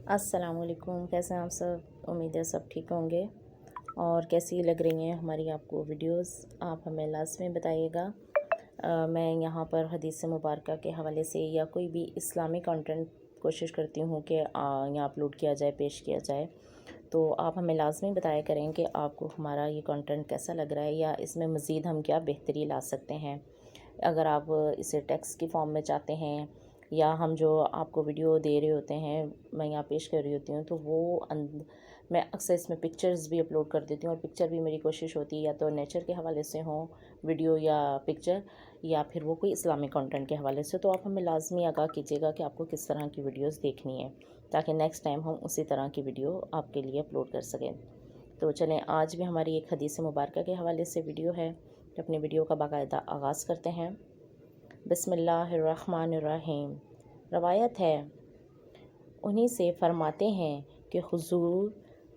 السلام علیکم، کیسے ہیں آپ سب؟ امید ہے سب ٹھیک ہوں گے۔ اور کیسی لگ رہی ہیں ہماری آپ کو ویڈیوز، آپ ہمیں لازمی بتائیے گا۔ میں یہاں پر حدیث مبارکہ کے حوالے سے یا کوئی بھی اسلامی کنٹینٹ کوشش کرتی ہوں کہ یہاں اپلوڈ کیا جائے، پیش کیا جائے، تو آپ ہمیں لازمی بتایا کریں کہ آپ کو ہمارا یہ کنٹینٹ کیسا لگ رہا ہے یا اس میں مزید ہم کیا بہتری لا سکتے ہیں۔ اگر آپ اسے ٹیکسٹ کی فارم میں چاہتے ہیں یا ہم جو آپ کو ویڈیو دے رہے ہوتے ہیں، میں یہاں پیش کر رہی ہوتی ہوں، تو وہ میں اکثر اس میں پکچرز بھی اپلوڈ کر دیتی ہوں، اور پکچر بھی میری کوشش ہوتی ہے یا تو نیچر کے حوالے سے ہوں ویڈیو یا پکچر، یا پھر وہ کوئی اسلامی کنٹینٹ کے حوالے سے۔ تو آپ ہمیں لازمی آگاہ کیجیے گا کہ آپ کو کس طرح کی ویڈیوز دیکھنی ہے، تاکہ نیکسٹ ٹائم ہم اسی طرح کی ویڈیو آپ کے لیے اپلوڈ کر سکیں۔ تو چلیں، آج بھی ہماری ایک حدیث مبارکہ کے حوالے سے ویڈیو ہے، تو اپنی ویڈیو کا باقاعدہ آغاز کرتے ہیں۔ بسم اللہ الرحمن الرحیم۔ روایت ہے، انہی سے فرماتے ہیں کہ حضور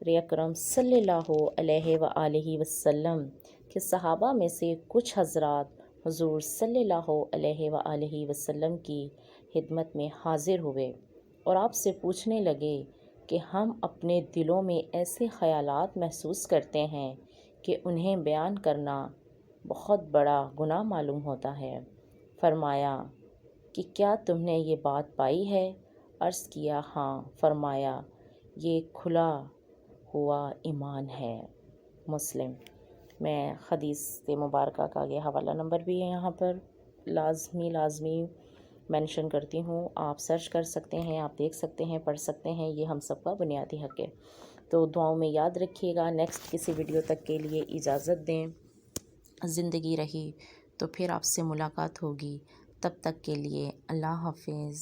اکرم صلی اللہ علیہ وآلہ وسلم کے صحابہ میں سے کچھ حضرات حضور صلی اللہ علیہ وآلہ وسلم کی خدمت میں حاضر ہوئے اور آپ سے پوچھنے لگے کہ ہم اپنے دلوں میں ایسے خیالات محسوس کرتے ہیں کہ انہیں بیان کرنا بہت بڑا گناہ معلوم ہوتا ہے۔ فرمایا کہ کیا تم نے یہ بات پائی ہے؟ عرض کیا ہاں۔ فرمایا یہ کھلا ہوا ایمان ہے۔ مسلم۔ میں حدیث مبارکہ کا یہ حوالہ نمبر بھی یہاں پر لازمی مینشن کرتی ہوں، آپ سرچ کر سکتے ہیں، آپ دیکھ سکتے ہیں، پڑھ سکتے ہیں، یہ ہم سب کا بنیادی حق ہے۔ تو دعاؤں میں یاد رکھیے گا۔ نیکسٹ کسی ویڈیو تک کے لیے اجازت دیں، زندگی رہی تو پھر آپ سے ملاقات ہوگی، تب تک کے لیے اللہ حافظ۔